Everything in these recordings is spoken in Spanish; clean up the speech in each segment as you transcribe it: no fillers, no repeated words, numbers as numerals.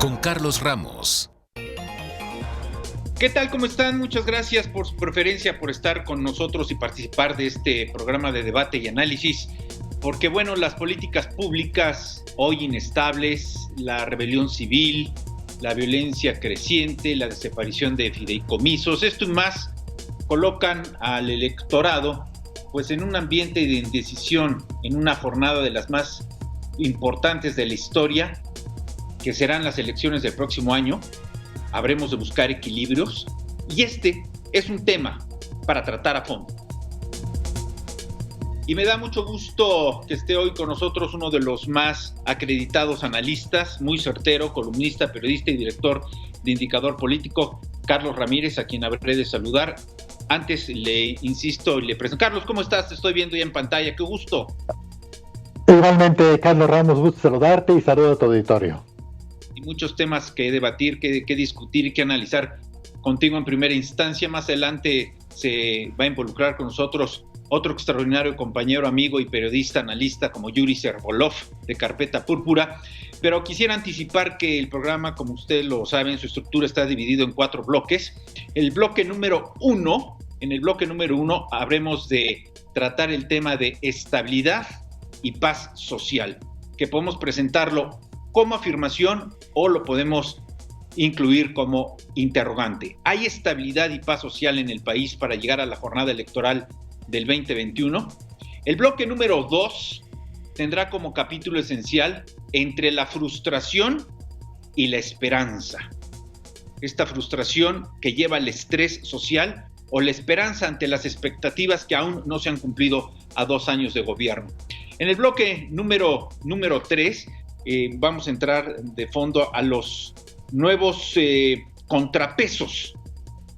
con Carlos Ramos. ¿Qué tal? ¿Cómo están? Muchas gracias por su preferencia, por estar con nosotros y participar de este programa de debate y análisis, porque bueno, las políticas públicas hoy inestables, la rebelión civil, la violencia creciente, la desaparición de fideicomisos, esto y más colocan al electorado pues en un ambiente de indecisión, en una jornada de las más importantes de la historia, que serán las elecciones del próximo año. Habremos de buscar equilibrios y este es un tema para tratar a fondo. Y me da mucho gusto que esté hoy con nosotros uno de los más acreditados analistas, muy certero, columnista, periodista y director de Indicador Político, Carlos Ramírez, a quien habré de saludar. Antes le insisto y le presento. Carlos, ¿cómo estás? Te estoy viendo ya en pantalla, qué gusto. Igualmente, Carlos Ramos, gusto saludarte y saludo a tu auditorio. Y muchos temas que debatir, que discutir y que analizar contigo en primera instancia. Más adelante se va a involucrar con nosotros otro extraordinario compañero, amigo y periodista, analista como Yuri Servolov de Carpeta Púrpura. Pero quisiera anticipar que el programa, como ustedes lo saben, su estructura está dividido en 4 bloques. El bloque número 1, en el bloque número 1 habremos de tratar el tema de estabilidad y paz social, que podemos presentarlo como afirmación o lo podemos incluir como interrogante. ¿Hay estabilidad y paz social en el país para llegar a la jornada electoral del 2021? El bloque número 2 tendrá como capítulo esencial entre la frustración y la esperanza. Esta frustración que lleva al estrés social o la esperanza ante las expectativas que aún no se han cumplido a 2 años de gobierno. En el bloque número 3 vamos a entrar de fondo a los nuevos contrapesos.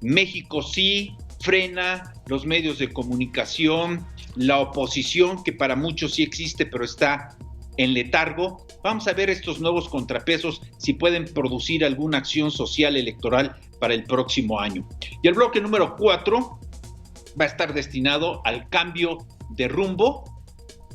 México sí frena, los medios de comunicación, la oposición, que para muchos sí existe, pero está en letargo. Vamos a ver estos nuevos contrapesos, si pueden producir alguna acción social electoral para el próximo año. Y el bloque número 4 va a estar destinado al cambio de rumbo,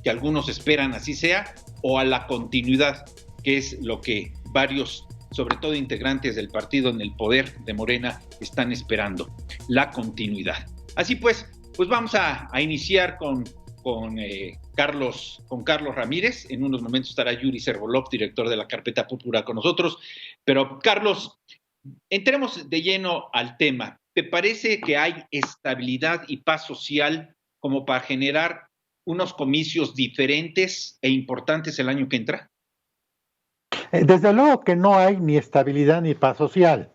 que algunos esperan así sea, o a la continuidad, que es lo que varios, sobre todo integrantes del partido en el poder de Morena, están esperando, la continuidad. Así pues vamos a iniciar con Carlos Ramírez. En unos momentos estará Yuri Servolov, director de la Carpeta Púrpura, con nosotros. Pero Carlos, entremos de lleno al tema. ¿Te parece que hay estabilidad y paz social como para generar unos comicios diferentes e importantes el año que entra? Desde luego que no hay ni estabilidad ni paz social,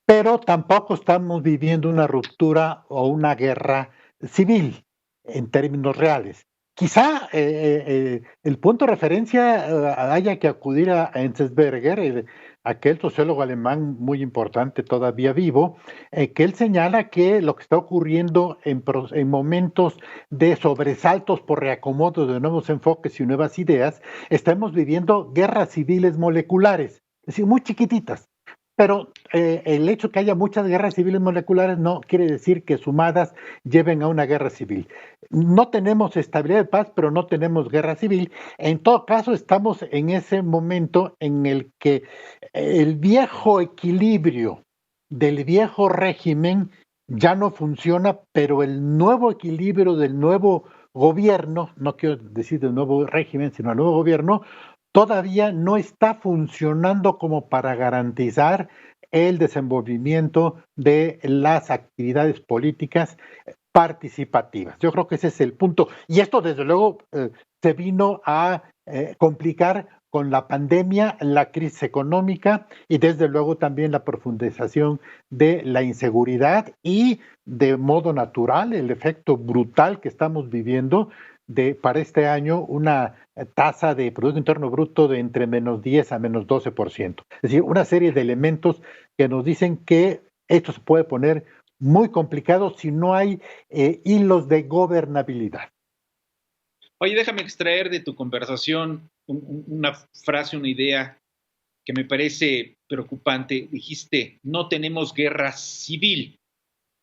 pero tampoco estamos viviendo una ruptura o una guerra civil en términos reales. Quizá el punto de referencia haya que acudir a Enzensberger, aquel sociólogo alemán muy importante todavía vivo, que él señala que lo que está ocurriendo en momentos de sobresaltos por reacomodo de nuevos enfoques y nuevas ideas, estamos viviendo guerras civiles moleculares, es decir, muy chiquititas. Pero el hecho que haya muchas guerras civiles moleculares no quiere decir que sumadas lleven a una guerra civil. No tenemos estabilidad de paz, pero no tenemos guerra civil. En todo caso, estamos en ese momento en el que el viejo equilibrio del viejo régimen ya no funciona, pero el nuevo equilibrio del nuevo gobierno, no quiero decir del nuevo régimen, sino del nuevo gobierno, todavía no está funcionando como para garantizar el desenvolvimiento de las actividades políticas participativas. Yo creo que ese es el punto. Y esto, desde luego, se vino a complicar con la pandemia, la crisis económica y, desde luego, también la profundización de la inseguridad y, de modo natural, el efecto brutal que estamos viviendo para este año una tasa de Producto Interno Bruto de entre menos 10 a menos 12%. Es decir, una serie de elementos que nos dicen que esto se puede poner muy complicado si no hay hilos de gobernabilidad. Oye, déjame extraer de tu conversación una frase, una idea que me parece preocupante. Dijiste, no tenemos guerra civil.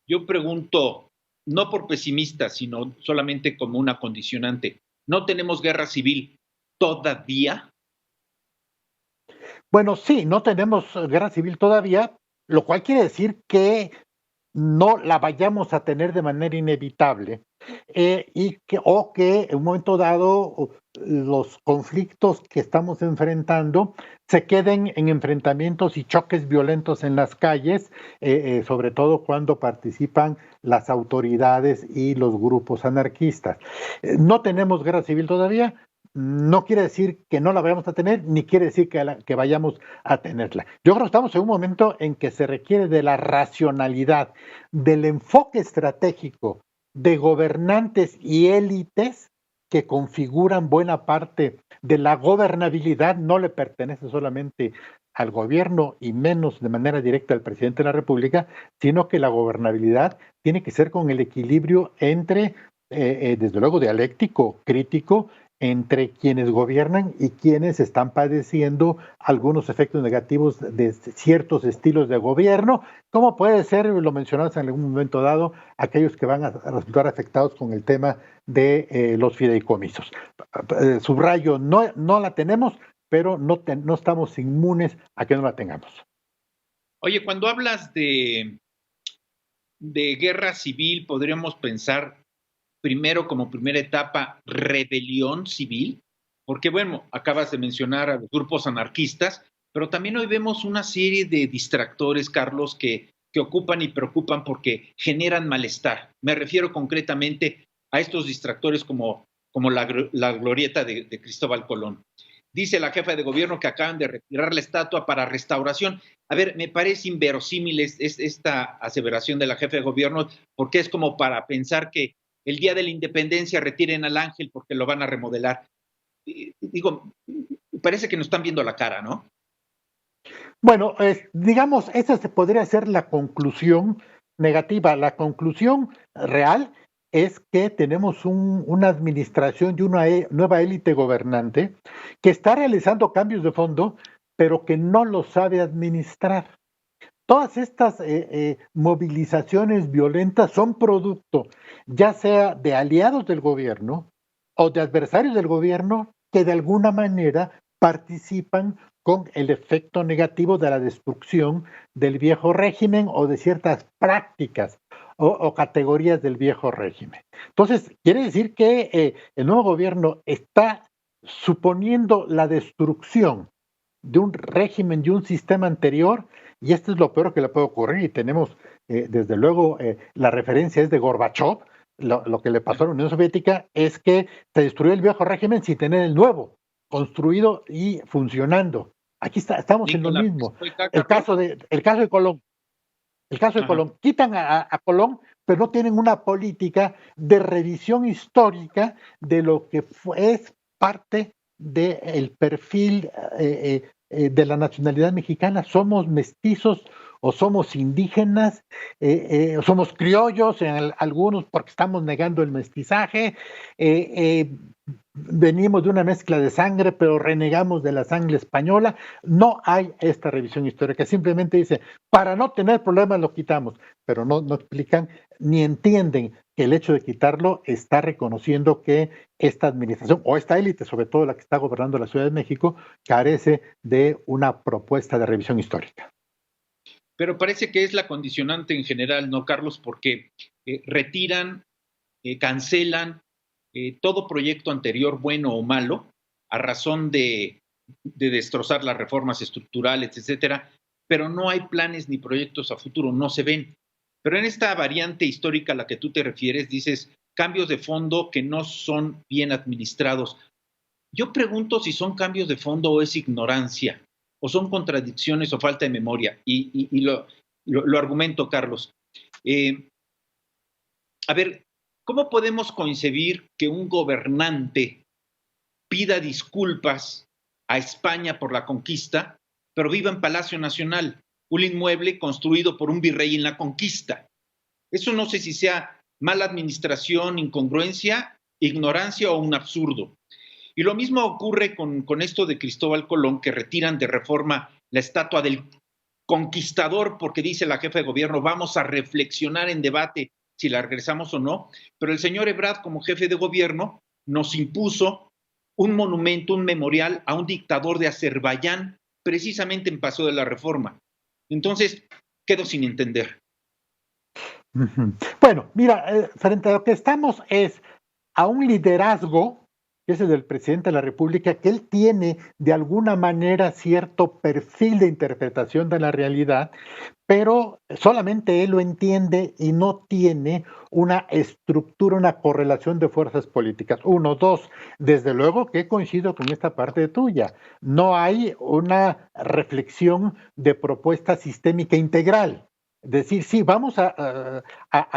Yo pregunto, no por pesimista, sino solamente como una condicionante. ¿No tenemos guerra civil todavía? Bueno, sí, no tenemos guerra civil todavía, lo cual quiere decir que no la vayamos a tener de manera inevitable, que en un momento dado los conflictos que estamos enfrentando se queden en enfrentamientos y choques violentos en las calles, sobre todo cuando participan las autoridades y los grupos anarquistas. No tenemos guerra civil todavía, no quiere decir que no la vayamos a tener, ni quiere decir que vayamos a tenerla. Yo creo que estamos en un momento en que se requiere de la racionalidad, del enfoque estratégico de gobernantes y élites que configuran buena parte de la gobernabilidad, no le pertenece solamente al gobierno y menos de manera directa al presidente de la República, sino que la gobernabilidad tiene que ser con el equilibrio entre, desde luego, dialéctico, crítico, entre quienes gobiernan y quienes están padeciendo algunos efectos negativos de ciertos estilos de gobierno, como puede ser, lo mencionamos en algún momento dado, aquellos que van a resultar afectados con el tema de los fideicomisos. Subrayo, no la tenemos, pero no estamos inmunes a que no la tengamos. Oye, cuando hablas de guerra civil, podríamos pensar primero como primera etapa rebelión civil, porque bueno, acabas de mencionar a los grupos anarquistas, pero también hoy vemos una serie de distractores, Carlos, que ocupan y preocupan porque generan malestar. Me refiero concretamente a estos distractores como la glorieta de Cristóbal Colón. Dice la jefa de gobierno que acaban de retirar la estatua para restauración. A ver, me parece inverosímil esta aseveración de la jefa de gobierno, porque es como para pensar que el día de la independencia retiren al ángel porque lo van a remodelar. Digo, parece que nos están viendo la cara, ¿no? Bueno, digamos, esa se podría ser la conclusión negativa. La conclusión real es que tenemos una administración y una nueva élite gobernante que está realizando cambios de fondo, pero que no lo sabe administrar. Todas estas movilizaciones violentas son producto ya sea de aliados del gobierno o de adversarios del gobierno que de alguna manera participan con el efecto negativo de la destrucción del viejo régimen o de ciertas prácticas o categorías del viejo régimen. Entonces, quiere decir que el nuevo gobierno está suponiendo la destrucción de un régimen y un sistema anterior, y esto es lo peor que le puede ocurrir, y tenemos, desde luego, la referencia es de Gorbachev, lo que le pasó a la Unión Soviética es que se destruyó el viejo régimen sin tener el nuevo, construido y funcionando. Aquí estamos en lo mismo. El caso de Colón. El caso de Ajá. Colón. Quitan a Colón, pero no tienen una política de revisión histórica de lo que es parte del perfil de la nacionalidad mexicana. Somos mestizos o somos indígenas, o somos criollos en algunos porque estamos negando el mestizaje, venimos de una mezcla de sangre, pero renegamos de la sangre española. No hay esta revisión histórica, simplemente dice, para no tener problemas lo quitamos, pero no explican ni entienden que el hecho de quitarlo está reconociendo que esta administración o esta élite, sobre todo la que está gobernando la Ciudad de México, carece de una propuesta de revisión histórica. Pero parece que es la condicionante en general, ¿no, Carlos? Porque retiran, cancelan todo proyecto anterior, bueno o malo, a razón de destrozar las reformas estructurales, etcétera, pero no hay planes ni proyectos a futuro, no se ven. Pero en esta variante histórica a la que tú te refieres, dices cambios de fondo que no son bien administrados. Yo pregunto si son cambios de fondo o es ignorancia, o son contradicciones o falta de memoria, y lo argumento, Carlos. Eh, a ver, ¿cómo podemos concebir que un gobernante pida disculpas a España por la conquista, pero viva en Palacio Nacional, un inmueble construido por un virrey en la conquista? Eso no sé si sea mala administración, incongruencia, ignorancia o un absurdo. Y lo mismo ocurre con esto de Cristóbal Colón, que retiran de reforma la estatua del conquistador, porque dice la jefa de gobierno, vamos a reflexionar en debate si la regresamos o no, pero el señor Ebrard, como jefe de gobierno, nos impuso un monumento, un memorial a un dictador de Azerbaiyán, precisamente en Paseo de la Reforma. Entonces, quedo sin entender. Bueno, mira, frente a lo que estamos es a un liderazgo, que es el del presidente de la República, que él tiene de alguna manera cierto perfil de interpretación de la realidad, pero solamente él lo entiende y no tiene una estructura, una correlación de fuerzas políticas. Uno, dos, desde luego que coincido con esta parte tuya. No hay una reflexión de propuesta sistémica integral. Decir, sí, vamos a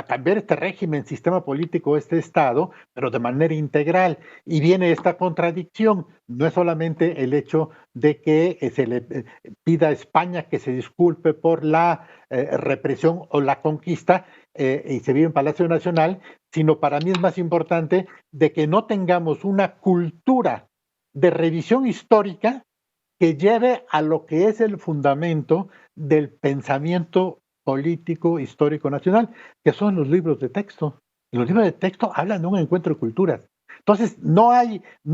cambiar este régimen, sistema político, este Estado, pero de manera integral. Y viene esta contradicción. No es solamente el hecho de que se le pida a España que se disculpe por la represión o la conquista y se vive en Palacio Nacional, sino para mí es más importante de que no tengamos una cultura de revisión histórica que lleve a lo que es el fundamento del pensamiento político histórico nacional, que son los libros de texto. Y los libros de texto hablan de un encuentro de culturas. Entonces, no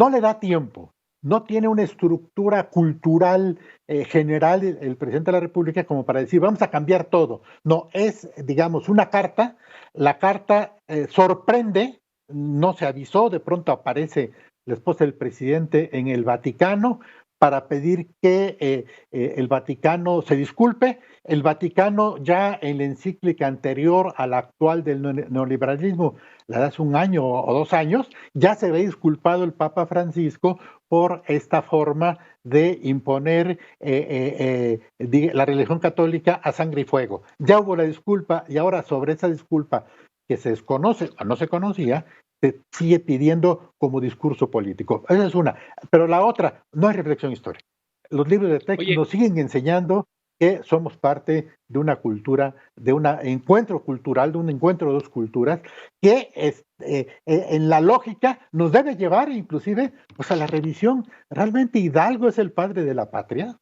le da tiempo, no tiene una estructura cultural general el presidente de la República como para decir, vamos a cambiar todo. No, es, digamos, una carta, la carta sorprende, no se avisó, de pronto aparece la esposa del presidente en el Vaticano para pedir que el Vaticano se disculpe. El Vaticano ya en la encíclica anterior a la actual del neoliberalismo, la de hace un año o 2 años, ya se ve disculpado el Papa Francisco por esta forma de imponer la religión católica a sangre y fuego. Ya hubo la disculpa y ahora sobre esa disculpa que se desconoce o no se conocía, se sigue pidiendo como discurso político. Esa es una. Pero la otra, no hay reflexión histórica. Los libros de texto nos siguen enseñando que somos parte de una cultura, de un encuentro cultural, de un encuentro de dos culturas, que en la lógica nos debe llevar inclusive pues, a la revisión. ¿Realmente Hidalgo es el padre de la patria?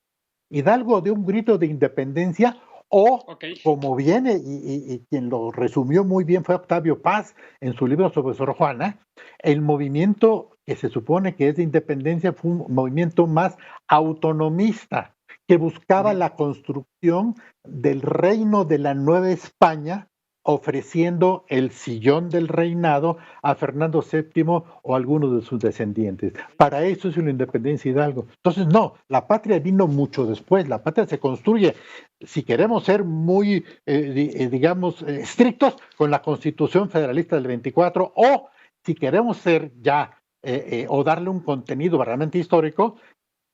Hidalgo de un grito de independencia o, como viene, y quien lo resumió muy bien fue Octavio Paz en su libro sobre Sor Juana, el movimiento que se supone que es de independencia fue un movimiento más autonomista, que buscaba la construcción del reino de la Nueva España, ofreciendo el sillón del reinado a Fernando VII o a algunos de sus descendientes. Para eso es una independencia Hidalgo. Entonces, no, la patria vino mucho después, la patria se construye, si queremos ser muy, digamos, estrictos con la Constitución Federalista del 24, o si queremos ser ya, o darle un contenido realmente histórico,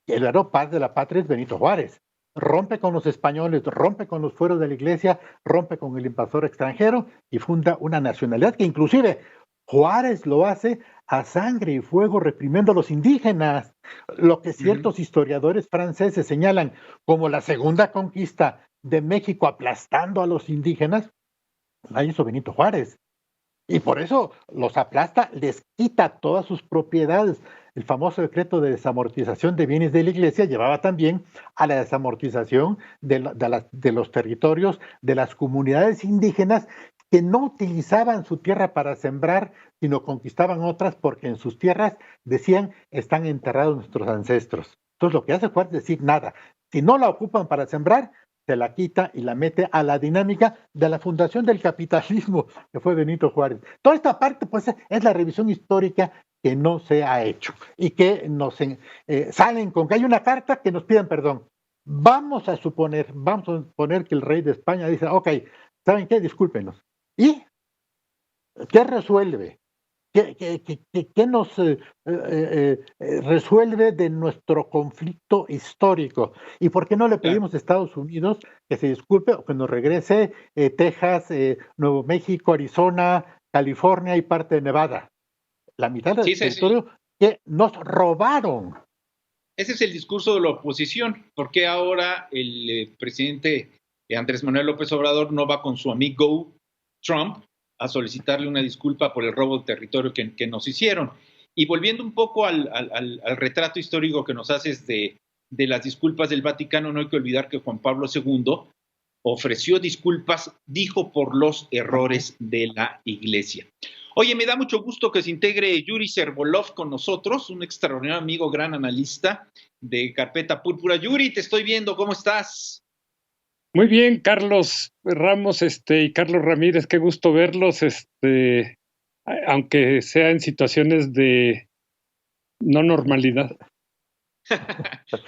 el verdadero padre de la patria es Benito Juárez. Rompe con los españoles, rompe con los fueros de la iglesia, rompe con el invasor extranjero y funda una nacionalidad que inclusive Juárez lo hace a sangre y fuego reprimiendo a los indígenas, lo que ciertos historiadores franceses señalan como la segunda conquista de México aplastando a los indígenas, la hizo Benito Juárez. Y por eso los aplasta, les quita todas sus propiedades. El famoso decreto de desamortización de bienes de la iglesia llevaba también a la desamortización de los territorios de las comunidades indígenas que no utilizaban su tierra para sembrar, sino conquistaban otras porque en sus tierras, decían, están enterrados nuestros ancestros. Entonces lo que hace Juárez es decir, nada, si no la ocupan para sembrar, se la quita y la mete a la dinámica de la fundación del capitalismo, que fue Benito Juárez. Toda esta parte, pues, es la revisión histórica que no se ha hecho y que nos salen con que hay una carta que nos piden perdón. Vamos a suponer que el rey de España dice, ok, ¿saben qué? Discúlpenos. ¿Y qué resuelve? ¿Qué nos resuelve de nuestro conflicto histórico? ¿Y por qué no le pedimos a Estados Unidos que se disculpe o que nos regrese Texas, Nuevo México, Arizona, California y parte de Nevada? La mitad del territorio que nos robaron. Ese es el discurso de la oposición. ¿Por qué ahora el presidente Andrés Manuel López Obrador no va con su amigo Trump a solicitarle una disculpa por el robo de territorio que nos hicieron? Y volviendo un poco al retrato histórico que nos haces de las disculpas del Vaticano, no hay que olvidar que Juan Pablo II ofreció disculpas, dijo, por los errores de la Iglesia. Oye, me da mucho gusto que se integre Yuri Servolov con nosotros, un extraordinario amigo, gran analista de Carpeta Púrpura. Yuri, te estoy viendo, ¿cómo estás? Muy bien, Carlos Ramos, y Carlos Ramírez, qué gusto verlos, aunque sea en situaciones de no normalidad.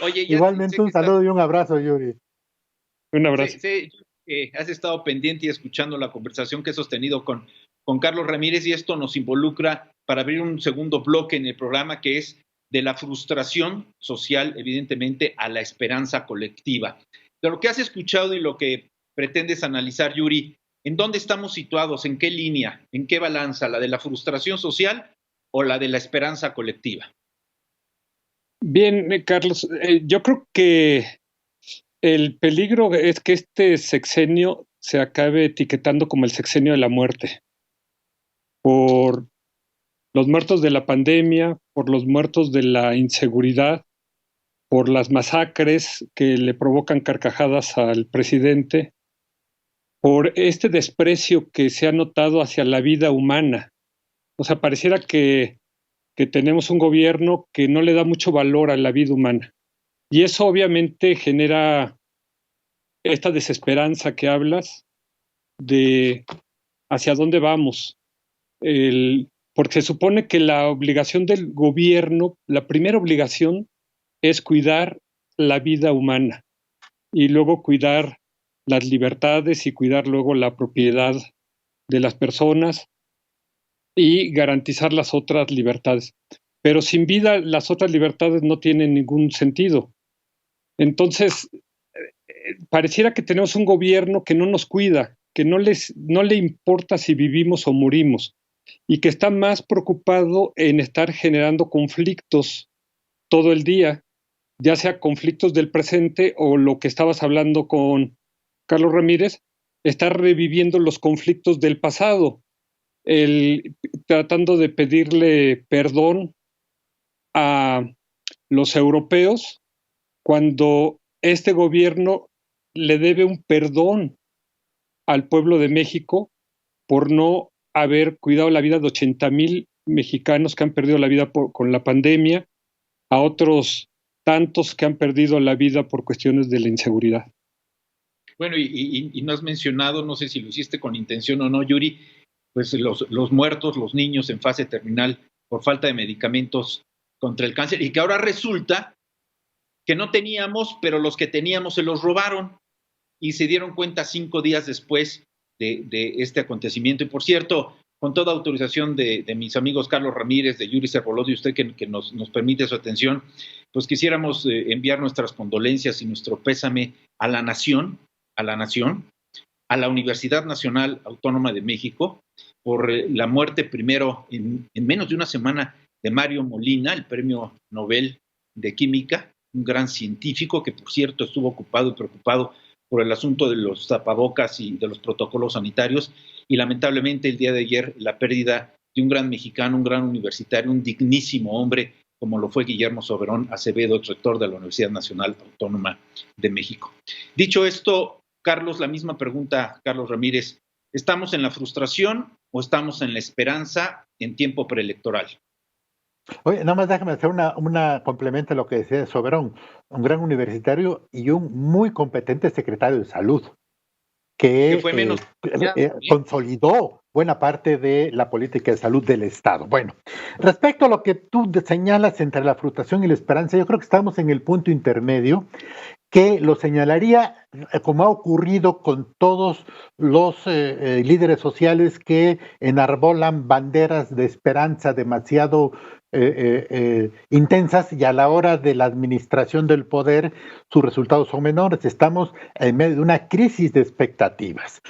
Oye, ya Igualmente sé que un saludo y un abrazo, Yuri. Un abrazo. sé que has estado pendiente y escuchando la conversación que he sostenido con Carlos Ramírez, y esto nos involucra para abrir un segundo bloque en el programa, que es de la frustración social, evidentemente, a la esperanza colectiva. De lo que has escuchado y lo que pretendes analizar, Yuri, ¿en dónde estamos situados? ¿En qué línea? ¿En qué balanza? ¿La de la frustración social o la de la esperanza colectiva? Bien, Carlos, yo creo que el peligro es que este sexenio se acabe etiquetando como el sexenio de la muerte, por los muertos de la pandemia, por los muertos de la inseguridad, por las masacres que le provocan carcajadas al presidente, por este desprecio que se ha notado hacia la vida humana. O sea, pareciera que tenemos un gobierno que no le da mucho valor a la vida humana. Y eso obviamente genera esta desesperanza que hablas de hacia dónde vamos. Porque se supone que la obligación del gobierno, la primera obligación es cuidar la vida humana y luego cuidar las libertades y cuidar luego la propiedad de las personas y garantizar las otras libertades. Pero sin vida las otras libertades no tienen ningún sentido. Entonces, pareciera que tenemos un gobierno que no nos cuida, que no le importa si vivimos o morimos y que está más preocupado en estar generando conflictos todo el día, ya sea conflictos del presente o lo que estabas hablando con Carlos Ramírez, estar reviviendo los conflictos del pasado, tratando de pedirle perdón a los europeos cuando este gobierno le debe un perdón al pueblo de México por no haber cuidado la vida de 80,000 mexicanos que han perdido la vida con la pandemia, a otros tantos que han perdido la vida por cuestiones de la inseguridad. Bueno, y no has mencionado, no sé si lo hiciste con intención o no, Yuri, pues los muertos, los niños en fase terminal por falta de medicamentos contra el cáncer, y que ahora resulta que no teníamos, pero los que teníamos se los robaron y se dieron cuenta 5 días después de este acontecimiento. Y por cierto, con toda autorización de mis amigos Carlos Ramírez, de Yuri Servolov y usted que nos permite su atención, pues quisiéramos enviar nuestras condolencias y nuestro pésame a la nación, a la Universidad Nacional Autónoma de México, por la muerte primero en menos de una semana de Mario Molina, el premio Nobel de Química, un gran científico que, por cierto, estuvo ocupado y preocupado por el asunto de los tapabocas y de los protocolos sanitarios, y lamentablemente el día de ayer la pérdida de un gran mexicano, un gran universitario, un dignísimo hombre, como lo fue Guillermo Soberón Acevedo, rector de la Universidad Nacional Autónoma de México. Dicho esto, Carlos, la misma pregunta, Carlos Ramírez, ¿estamos en la frustración o estamos en la esperanza en tiempo preelectoral? Oye, nada más déjame hacer una complemento a lo que decía Soberón, un gran universitario y un muy competente secretario de salud, que fue menos consolidó buena parte de la política de salud del Estado. Bueno, respecto a lo que tú señalas entre la frustración y la esperanza, yo creo que estamos en el punto intermedio, que lo señalaría como ha ocurrido con todos los líderes sociales que enarbolan banderas de esperanza demasiado intensas, y a la hora de la administración del poder sus resultados son menores. Estamos en medio de una crisis de expectativas.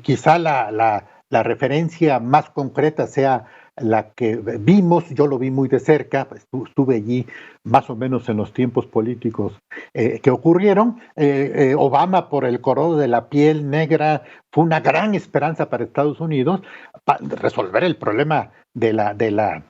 Quizá la referencia más concreta sea la que vimos, yo lo vi muy de cerca, estuve allí más o menos en los tiempos políticos que ocurrieron. Obama, por el color de la piel negra, fue una gran esperanza para Estados Unidos para resolver el problema de la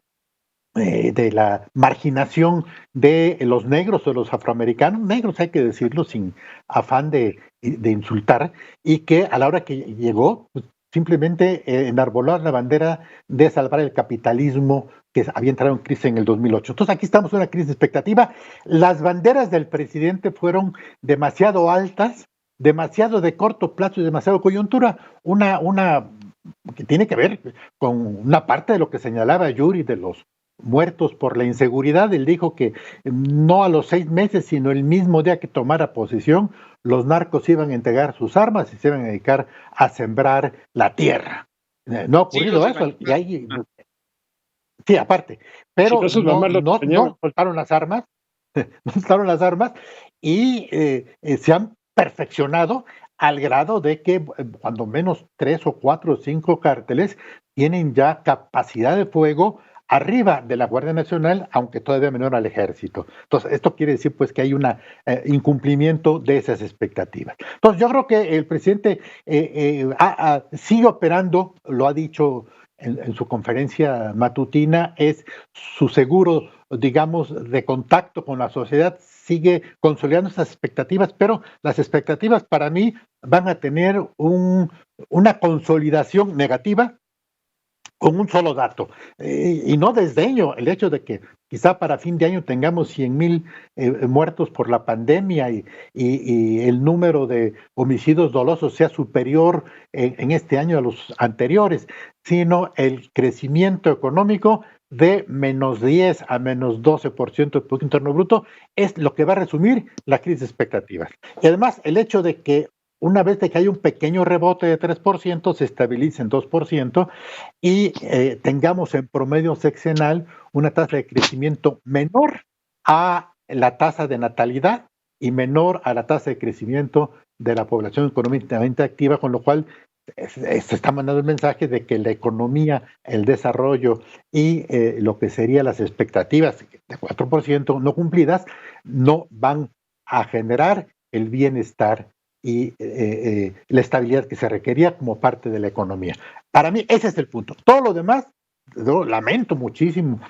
marginación de los negros o los afroamericanos, negros hay que decirlo sin afán de insultar, y que a la hora que llegó, pues, simplemente enarbolar la bandera de salvar el capitalismo que había entrado en crisis en el 2008. Entonces aquí estamos en una crisis de expectativa. Las banderas del presidente fueron demasiado altas, demasiado de corto plazo y demasiado coyuntura. Una que tiene que ver con una parte de lo que señalaba Yuri de los muertos por la inseguridad. Él dijo que no a los 6 meses, sino el mismo día que tomara posesión, los narcos iban a entregar sus armas y se iban a dedicar a sembrar la tierra. No ha ocurrido sí, eso. Y hay, sí, aparte. Pero sí, no soltaron las armas, no soltaron las armas y se han perfeccionado al grado de que cuando menos 3 o 4 o 5 cárteles tienen ya capacidad de fuego arriba de la Guardia Nacional, aunque todavía menor al Ejército. Entonces, esto quiere decir pues que hay un incumplimiento de esas expectativas. Entonces, yo creo que el presidente sigue operando, lo ha dicho en su conferencia matutina, es su seguro, digamos, de contacto con la sociedad, sigue consolidando esas expectativas, pero las expectativas para mí van a tener una consolidación negativa con un solo dato, y no desdeño el hecho de que quizá para fin de año tengamos 100,000 muertos por la pandemia y el número de homicidios dolosos sea superior en este año a los anteriores, sino el crecimiento económico de menos 10 a menos 12% del Producto Interno Bruto es lo que va a resumir la crisis de expectativas. Y además el hecho de que una vez de que hay un pequeño rebote de 3%, se estabilice en 2% y tengamos en promedio sexenal una tasa de crecimiento menor a la tasa de natalidad y menor a la tasa de crecimiento de la población económicamente activa, con lo cual se está mandando el mensaje de que la economía, el desarrollo y lo que serían las expectativas de 4% no cumplidas no van a generar el bienestar y la estabilidad que se requería como parte de la economía. Para mí ese es el punto. Todo lo demás, yo lamento muchísimo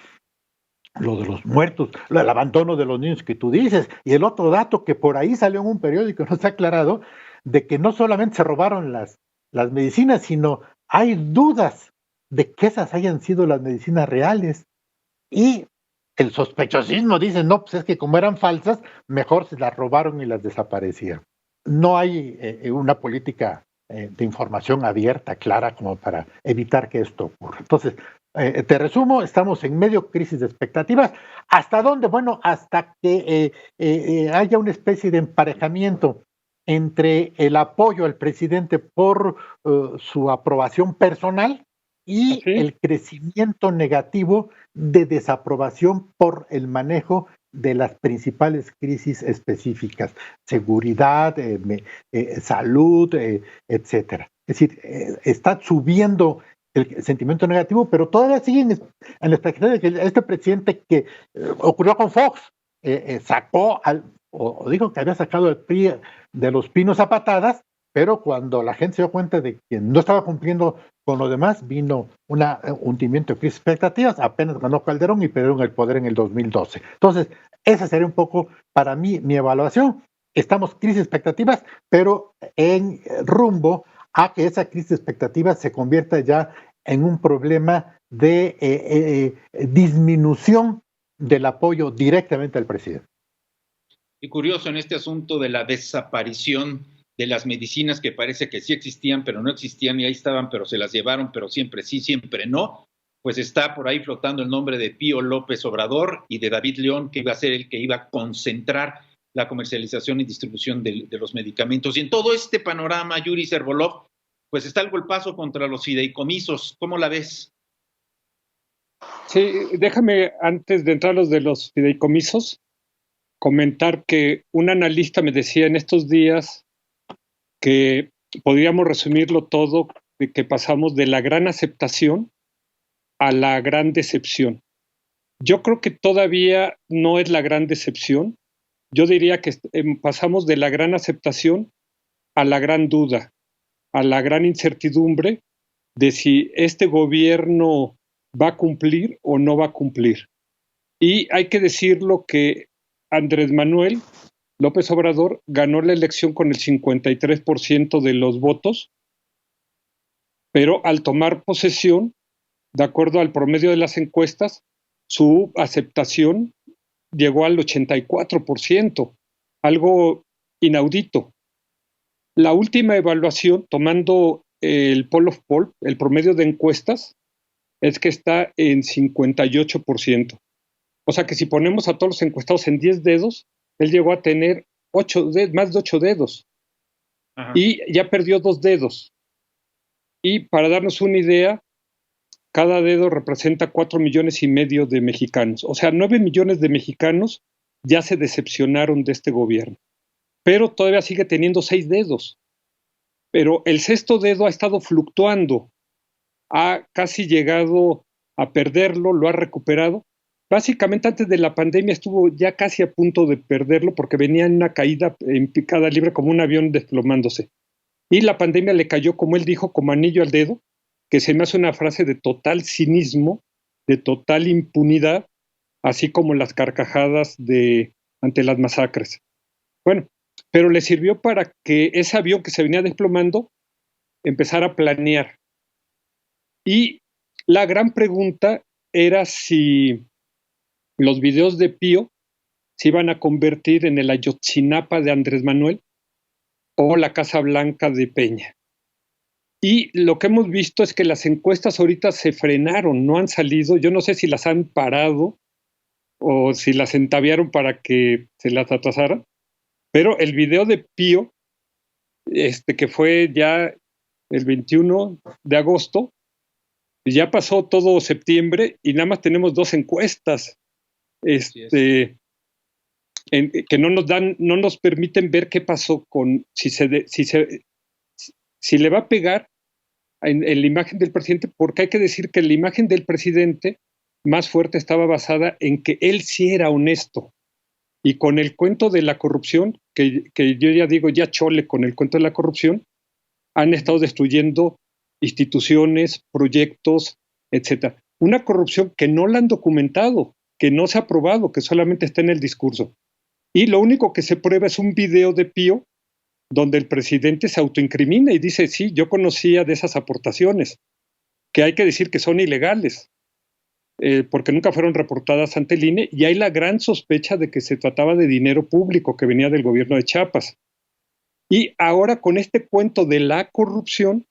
lo de los muertos, el abandono de los niños que tú dices, y el otro dato que por ahí salió en un periódico, no se ha aclarado, de que no solamente se robaron las medicinas, sino hay dudas de que esas hayan sido las medicinas reales. Y el sospechosismo dice, no, pues es que como eran falsas, mejor se las robaron y las desaparecieron. No hay una política de información abierta, clara, como para evitar que esto ocurra. Entonces, te resumo, estamos en medio crisis de expectativas. ¿Hasta dónde? Bueno, hasta que haya una especie de emparejamiento entre el apoyo al presidente por su aprobación personal y el crecimiento negativo de desaprobación por el manejo de las principales crisis específicas, seguridad, salud, etcétera. Es decir, está subiendo el sentimiento negativo, pero todavía siguen en la expectativa de que este presidente que ocurrió con Fox, sacó o dijo que había sacado el PRI de los pinos a patadas, pero cuando la gente se dio cuenta de que no estaba cumpliendo con lo demás, vino un hundimiento de crisis de expectativas, apenas ganó Calderón y perdieron el poder en el 2012. Entonces, esa sería un poco para mí mi evaluación. Estamos crisis de expectativas, pero en rumbo a que esa crisis de expectativas se convierta ya en un problema de disminución del apoyo directamente al presidente. Y curioso en este asunto de la desaparición de las medicinas que parece que sí existían, pero no existían, y ahí estaban, pero se las llevaron, pero siempre sí, siempre no, pues está por ahí flotando el nombre de Pío López Obrador y de David León, que iba a ser el que iba a concentrar la comercialización y distribución de los medicamentos. Y en todo este panorama, Yuri Servolov, pues está el golpazo contra los fideicomisos. ¿Cómo la ves? Sí, déjame, antes de entrar a los de los fideicomisos, comentar que un analista me decía en estos días que podríamos resumirlo todo, de que pasamos de la gran aceptación a la gran decepción. Yo creo que todavía no es la gran decepción. Yo diría que pasamos de la gran aceptación a la gran duda, a la gran incertidumbre de si este gobierno va a cumplir o no va a cumplir. Y hay que decirlo que Andrés Manuel López Obrador ganó la elección con el 53% de los votos, pero al tomar posesión, de acuerdo al promedio de las encuestas, su aceptación llegó al 84%, algo inaudito. La última evaluación, tomando el poll of poll, el promedio de encuestas, es que está en 58%. O sea que si ponemos a todos los encuestados en 10 dedos, él llegó a tener más de 8 dedos. Ajá. Y ya perdió 2 dedos. Y para darnos una idea, cada dedo representa 4,5 millones de mexicanos. O sea, 9 millones de mexicanos ya se decepcionaron de este gobierno. Pero todavía sigue teniendo 6 dedos. Pero el 6º dedo ha estado fluctuando. Ha casi llegado a perderlo, lo ha recuperado. Básicamente antes de la pandemia estuvo ya casi a punto de perderlo porque venía en una caída en picada libre como un avión desplomándose. Y la pandemia le cayó, como él dijo, como anillo al dedo, que se me hace una frase de total cinismo, de total impunidad, así como las carcajadas ante las masacres. Bueno, pero le sirvió para que ese avión que se venía desplomando empezara a planear. Y la gran pregunta era si los videos de Pío se iban a convertir en el Ayotzinapa de Andrés Manuel o la Casa Blanca de Peña. Y lo que hemos visto es que las encuestas ahorita se frenaron, no han salido. Yo no sé si las han parado o si las entaviaron para que se las atrasaran, pero el video de Pío, que fue ya el 21 de agosto, ya pasó todo septiembre y nada más tenemos 2 encuestas que no nos permiten ver qué pasó con si le va a pegar en la imagen del presidente, porque hay que decir que la imagen del presidente más fuerte estaba basada en que él sí era honesto. Y con el cuento de la corrupción, que yo ya digo, ya chole con el cuento de la corrupción, han estado destruyendo instituciones, proyectos, etcétera. Una corrupción que no la han documentado, que no se ha probado, que solamente está en el discurso. Y lo único que se prueba es un video de Pío donde el presidente se autoincrimina y dice, sí, yo conocía de esas aportaciones, que hay que decir que son ilegales, porque nunca fueron reportadas ante el INE, y hay la gran sospecha de que se trataba de dinero público que venía del gobierno de Chiapas. Y ahora con este cuento de la corrupción,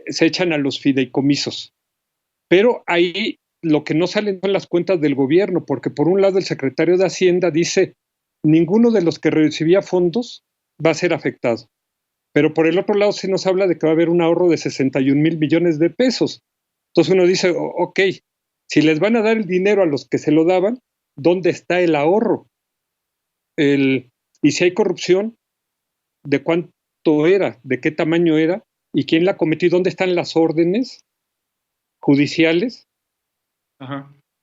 se echan a los fideicomisos. Pero ahí lo que no salen son las cuentas del gobierno, porque por un lado el secretario de Hacienda dice, ninguno de los que recibía fondos va a ser afectado. Pero por el otro lado se nos habla de que va a haber un ahorro de 61,000 millones de pesos. Entonces uno dice, ok, si les van a dar el dinero a los que se lo daban, ¿dónde está el ahorro? Y si hay corrupción, ¿de cuánto era? ¿De qué tamaño era? ¿Y quién la cometió? ¿Dónde están las órdenes judiciales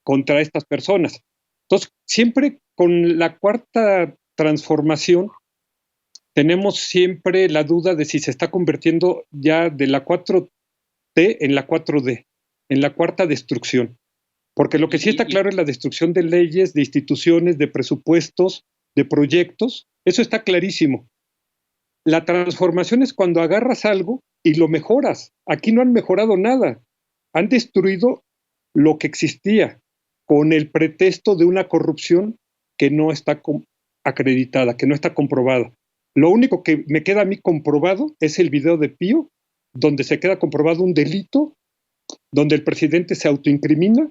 contra estas personas? Entonces, siempre con la cuarta transformación, tenemos siempre la duda de si se está convirtiendo ya de la 4T en la 4D, en la cuarta destrucción. Porque lo que sí está claro es la destrucción de leyes, de instituciones, de presupuestos, de proyectos. Eso está clarísimo. La transformación es cuando agarras algo y lo mejoras. Aquí no han mejorado nada. Han destruido lo que existía con el pretexto de una corrupción que no está acreditada, que no está comprobada. Lo único que me queda a mí comprobado es el video de Pío, donde se queda comprobado un delito, donde el presidente se autoincrimina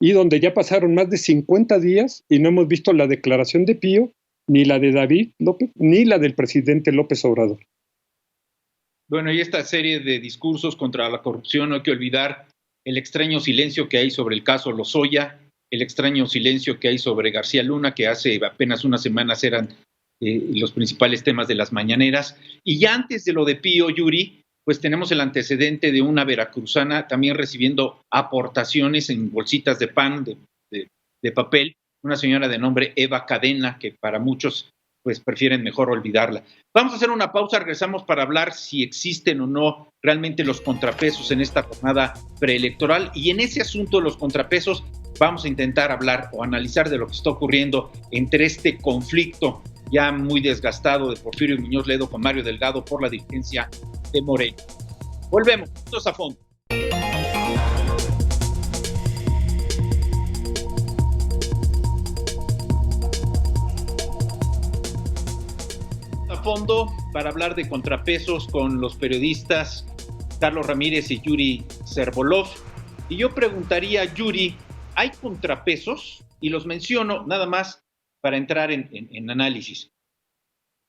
y donde ya pasaron más de 50 días y no hemos visto la declaración de Pío, ni la de David López, ni la del presidente López Obrador. Bueno, y esta serie de discursos contra la corrupción, no hay que olvidar el extraño silencio que hay sobre el caso Lozoya, el extraño silencio que hay sobre García Luna, que hace apenas unas semanas eran los principales temas de las mañaneras. Y ya antes de lo de Pío, Yuri, pues tenemos el antecedente de una veracruzana también recibiendo aportaciones en bolsitas de pan, de papel, una señora de nombre Eva Cadena, que para muchos pues prefieren mejor olvidarla. Vamos a hacer una pausa, regresamos para hablar si existen o no realmente los contrapesos en esta jornada preelectoral, y en ese asunto de los contrapesos vamos a intentar hablar o analizar de lo que está ocurriendo entre este conflicto ya muy desgastado de Porfirio Muñoz Ledo con Mario Delgado por la dirigencia de Morena. Volvemos, juntos a fondo. A fondo para hablar de contrapesos con los periodistas Carlos Ramírez y Yuri Servolov. Y yo preguntaría, Yuri, ¿hay contrapesos? Y los menciono nada más para entrar en análisis.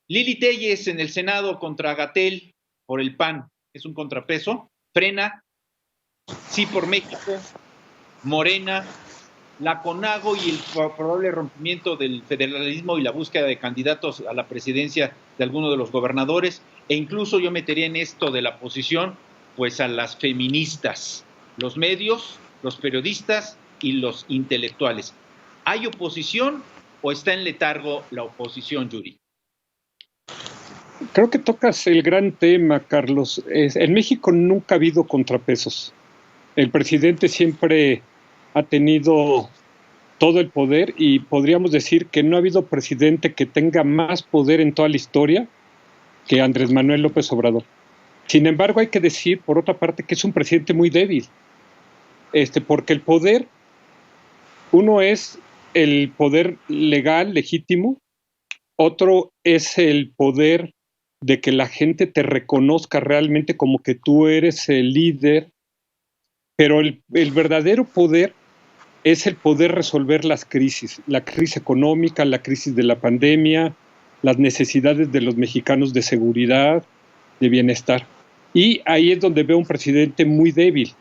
Lili Téllez en el Senado contra Gatell por el PAN, es un contrapeso. Frena, Sí por México, Morena, la CONAGO y el probable rompimiento del federalismo y la búsqueda de candidatos a la presidencia de alguno de los gobernadores, e incluso yo metería en esto de la oposición, pues a las feministas, los medios, los periodistas y los intelectuales. ¿Hay oposición o está en letargo la oposición, Yuri? Creo que tocas el gran tema, Carlos. En México nunca ha habido contrapesos. El presidente siempre ha tenido todo el poder y podríamos decir que no ha habido presidente que tenga más poder en toda la historia que Andrés Manuel López Obrador. Sin embargo, hay que decir, por otra parte, que es un presidente muy débil. Porque el poder, uno es el poder legal, legítimo, otro es el poder de que la gente te reconozca realmente como que tú eres el líder, pero el verdadero poder es el poder resolver las crisis, la crisis económica, la crisis de la pandemia, las necesidades de los mexicanos de seguridad, de bienestar. Y ahí es donde veo un presidente muy débil.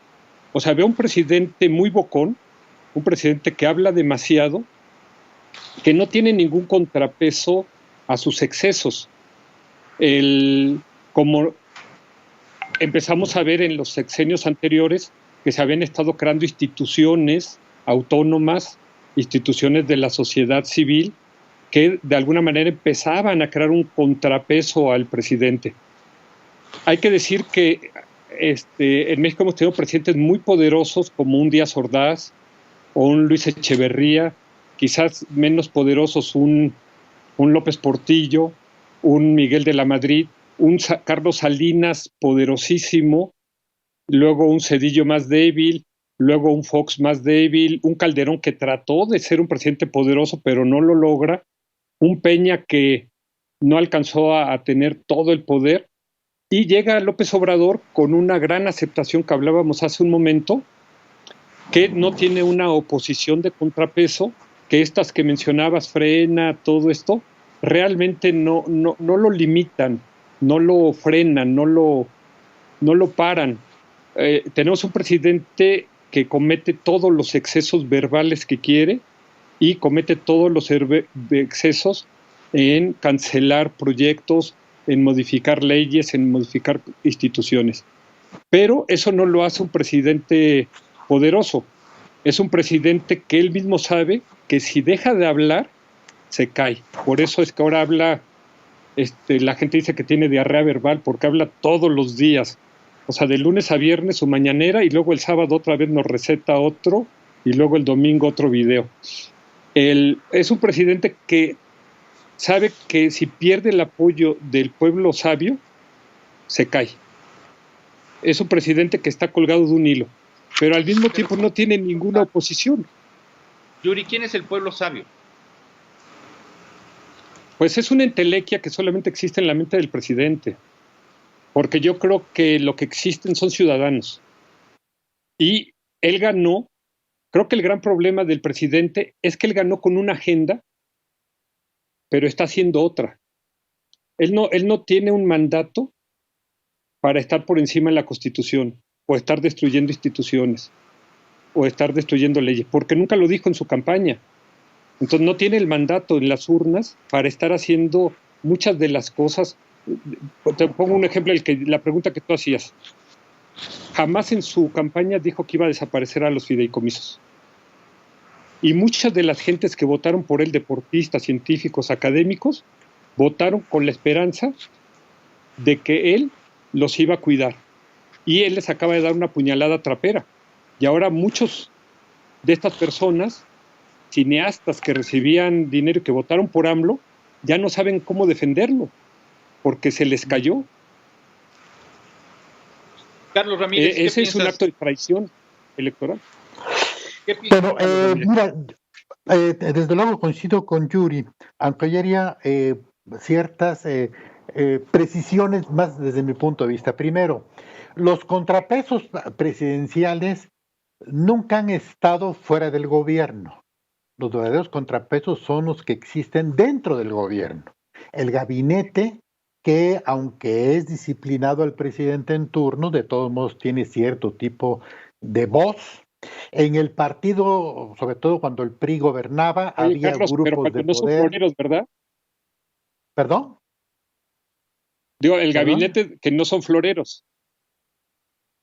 O sea, veo un presidente muy bocón, un presidente que habla demasiado, que no tiene ningún contrapeso a sus excesos. Como empezamos a ver en los sexenios anteriores, que se habían estado creando instituciones autónomas, instituciones de la sociedad civil, que de alguna manera empezaban a crear un contrapeso al presidente. Hay que decir que en México hemos tenido presidentes muy poderosos como un Díaz Ordaz o un Luis Echeverría, quizás menos poderosos un López Portillo, un Miguel de la Madrid, un Carlos Salinas poderosísimo, luego un Zedillo más débil, luego un Fox más débil, un Calderón que trató de ser un presidente poderoso pero no lo logra, un Peña que no alcanzó a tener todo el poder, y llega López Obrador con una gran aceptación que hablábamos hace un momento, que no tiene una oposición de contrapeso, que estas que mencionabas, Frena, todo esto, realmente no lo limitan, no lo frenan, no lo paran. Tenemos un presidente que comete todos los excesos verbales que quiere y comete todos los excesos en cancelar proyectos, en modificar leyes, en modificar instituciones. Pero eso no lo hace un presidente poderoso. Es un presidente que él mismo sabe que si deja de hablar, se cae. Por eso es que ahora habla, la gente dice que tiene diarrea verbal, porque habla todos los días. O sea, de lunes a viernes su mañanera, y luego el sábado otra vez nos receta otro, y luego el domingo otro video. Es un presidente que sabe que si pierde el apoyo del pueblo sabio, se cae. Es un presidente que está colgado de un hilo, pero al mismo tiempo no tiene ninguna oposición. Yuri, ¿quién es el pueblo sabio? Pues es una entelequia que solamente existe en la mente del presidente, porque yo creo que lo que existen son ciudadanos. Y él ganó, creo que el gran problema del presidente es que él ganó con una agenda, pero está haciendo otra. Él no tiene un mandato para estar por encima de la Constitución, o estar destruyendo instituciones, o estar destruyendo leyes, porque nunca lo dijo en su campaña. Entonces no tiene el mandato en las urnas para estar haciendo muchas de las cosas. Te pongo un ejemplo, la pregunta que tú hacías. Jamás en su campaña dijo que iba a desaparecer a los fideicomisos. Y muchas de las gentes que votaron por él, deportistas, científicos, académicos, votaron con la esperanza de que él los iba a cuidar. Y él les acaba de dar una puñalada trapera. Y ahora muchos de estas personas, cineastas que recibían dinero y que votaron por AMLO, ya no saben cómo defenderlo, porque se les cayó. Carlos Ramírez, ¿qué ese piensas? Es un acto de traición electoral. ¿Qué piensas, Pero, mira, desde luego coincido con Yuri, aunque yo haría ciertas precisiones más desde mi punto de vista. Primero, los contrapesos presidenciales nunca han estado fuera del gobierno. Los verdaderos contrapesos son los que existen dentro del gobierno. El gabinete, que aunque es disciplinado al presidente en turno, de todos modos tiene cierto tipo de voz. En el partido, sobre todo cuando el PRI gobernaba, Oye, había Carlos, pero grupos cuando de no son poder. floreros, ¿verdad? ¿Perdón? Digo, el ¿Perdón? gabinete que no son floreros.